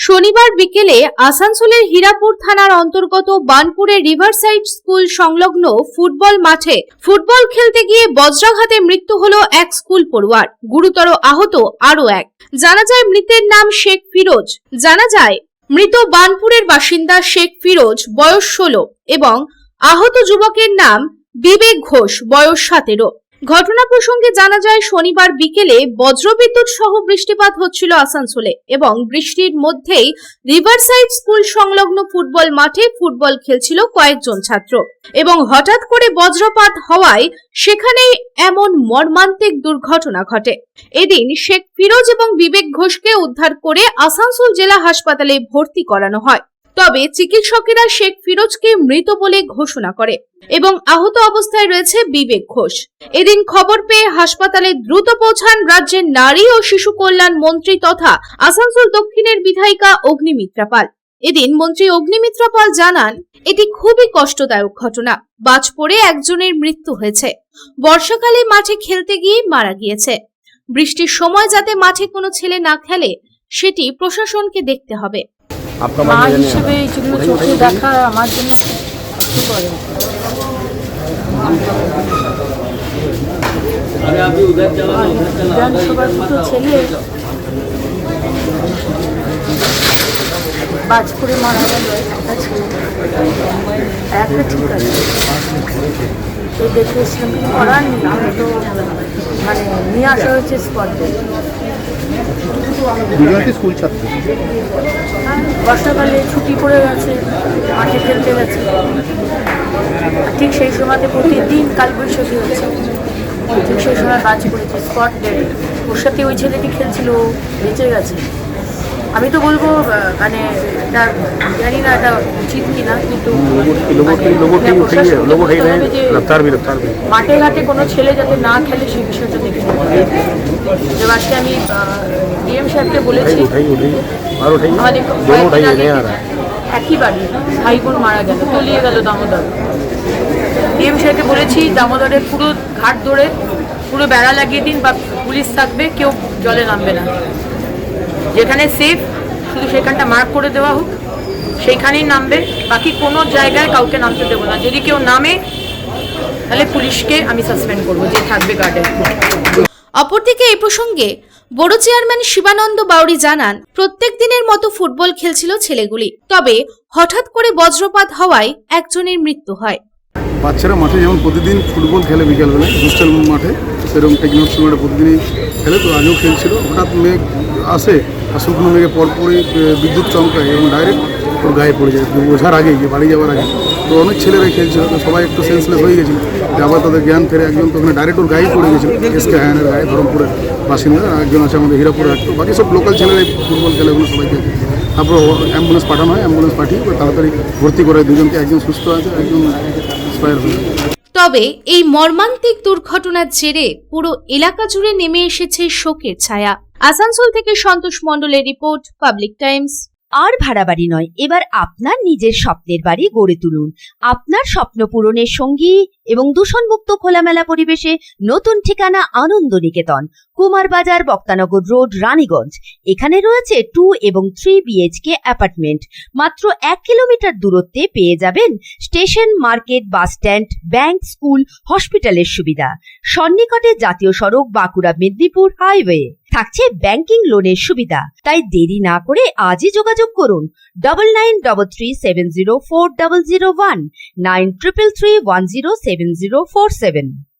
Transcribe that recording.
শনিবার বিকেলে আসানসোলের হীরাপুর থানার অন্তর্গত বানপুরের রিভারসাইড স্কুল সংলগ্ন ফুটবল মাঠে ফুটবল খেলতে গিয়ে বজ্রাঘাতে মৃত্যু হলো এক স্কুল পড়ুয়ার। গুরুতর আহত আরো এক। জানা যায় মৃতের নাম শেখ ফিরোজ। জানা যায় মৃত বানপুরের বাসিন্দা শেখ ফিরোজ, বয়স 16 এবং আহত যুবকের নাম বিবেক ঘোষ, বয়স 17। ঘটনা প্রসঙ্গে জানা যায় শনিবার বিকেলে বজ্রবিদ্যুৎ সহ বৃষ্টিপাত হচ্ছিল আসানসোলে এবং বৃষ্টির মধ্যেই রিভারসাইড স্কুল সংলগ্ন ফুটবল মাঠে ফুটবল খেলছিল কয়েকজন ছাত্র এবং হঠাৎ করে বজ্রপাত হওয়ায় সেখানেই এমন মর্মান্তিক দুর্ঘটনা ঘটে। এদিন শেখ ফিরোজ এবং বিবেক ঘোষকে উদ্ধার করে আসানসোল জেলা হাসপাতালে ভর্তি করানো হয়। তবে চিকিৎসকেরা শেখ ফিরোজকে মৃত বলে ঘোষণা করে এবং আহত অবস্থায় রয়েছে বিবেক ঘোষ। এদিন খবর পেয়ে হাসপাতালে দ্রুত পৌঁছান রাজ্যের নারী ও শিশু কল্যাণ মন্ত্রী তথা আসানসোল দক্ষিণের বিধায়িকা অগ্নিমিত্রা পাল। এদিন মন্ত্রী অগ্নিমিত্রা পাল জানান, এটি খুবই কষ্টদায়ক ঘটনা। বাজ পড়ে একজনের মৃত্যু হয়েছে। বর্ষাকালে মাঠে খেলতে গিয়ে মারা গিয়েছে। বৃষ্টির সময় যাতে মাঠে কোনো ছেলে না খেলে সেটি প্রশাসনকে দেখতে হবে। মা হিসেবে এই জন্য চোখে দেখা আমার জন্য খুব করে। বিধানসভার দুটো ছেলে বাজ করে মারা গেল, একটা ছেলে একটা ঠিক আছে। তো দেখে এসলাম কি করার নেই, তো মানে নিয়ে আসা হয়েছে স্পটে। স্কুল ছাত্র বর্ষাকালে ছুটি পড়ে গেছে, মাঠে খেলতে গেছে। ঠিক সেই সময়তে প্রতিদিন কালবৈশাখী হচ্ছে, ঠিক সেই সময় বাজ পড়েছে, স্পট ডেড। ওর সাথে ওই ছেলেটি খেলছিল, বেঁচে গেছে। আমি তো বলবো মানে এটা জানি না এটা উচিত কিনা, কিন্তু মাঠে ঘাটে কোনো ছেলে যাতে না খেলে সেই বিষয়টা দেখে নেওয়া। আজকে আমি ডিএম সাহেবকে বলেছি, আমাদের একই বাড়ি ভাই বোন মারা গেল, তলিয়ে গেল দামোদর। ডিএম সাহেবকে বলেছি দামোদরের পুরো ঘাট ধরে পুরো বেড়া লাগিয়ে দিন বা পুলিশ থাকবে, কেউ জলে নামবে না। যেখানে সেফ শুধু সেখানটা মার্ক করে দেওয়া হোক, সেইখানেই নামবে, বাকি কোনো জায়গায় কাউকে নামতে দেবো না। যদি কেউ নামে তাহলে পুলিশকে আমি সাসপেন্ড করবো, যে থাকবে গার্ডে। অপরদিকে এই প্রসঙ্গে বড় চেয়ারম্যান শিবানন্দ বাউরি জানান, প্রত্যেক দিনের মতো ফুটবল খেলছিল ছেলেগুলি, তবে হঠাৎ করে বজ্রপাত হওয়ায় একজনের মৃত্যু হয়। বাচ্চারা মাঠে যেমন প্রতিদিন ফুটবল খেলে বিকেলবেলা হোস্টেল মাঠে, সেরকম টেকনোলজি মাঠে প্রতিদিনই খেলে। তো আজও খেলছিল, হঠাৎ মেঘ আসে আর শুকনো মেঘে পরপরই বিদ্যুৎ চমকায় এবং ডাইরেক্ট ওর গায়ে পড়ে যায় বোঝার আগেই, যে বাড়ি যাওয়ার আগে। তো অনেক ছেলেরাই খেলছিল, তো সবাই একটু সেন্সলেস হয়ে গেছিল। আবার তাদের জ্ঞান ফেরে একজন তো ওখানে ডাইরেক্ট ওর গায়ে পড়ে গেছিল, এসকে হায়ানের গায়ে, ধরমপুরের বাসিন্দা। একজন আছে আমাদের হীরাপুরে একটু, বাকি সব লোকাল ছেলেরাই ফুটবল খেলে, ওগুলো সবাইকে। তারপর অ্যাম্বুলেন্স পাঠানো হয়, অ্যাম্বুলেন্স পাঠিয়ে তাড়াতাড়ি ভর্তি করে দুজনকে, একজন সুস্থ আছে, একজন এক্সপায়ার হয়েছে। তবে এই মর্মান্তিক দুর্ঘটনার জেরে পুরো এলাকা জুড়ে নেমে এসেছে শোকের ছায়া। আসানসোল থেকে সন্তোষ মণ্ডলের রিপোর্ট, পাবলিক টাইমস। আর ভাড়া বাড়ি নয়, এবার আপনার নিজের স্বপ্নের বাড়ি গড়ে তুলুন। আপনার স্বপ্ন পূরণের সঙ্গী এবং দূষণমুক্ত খোলামেলা পরিবেশে নতুন ঠিকানা আনন্দ নিকেতন, কুমারবাজার, বক্তানগর রোড, রানীগঞ্জ। এখানে রয়েছে 2 এবং 3 BHK অ্যাপার্টমেন্ট। মাত্র 1 কিলোমিটার দূরত্বে পেয়ে যাবেন station, market, bus stand, bank, school, হসপিটালের সুবিধা। সন্নিকটে জাতীয় সড়ক, বাঁকুড়া মেদিনীপুর হাইওয়ে। থাকছে ব্যাংকিং লোনের সুবিধা। তাই দেরি না করে আজই যোগাযোগ করুন 9933704001, 9333107047।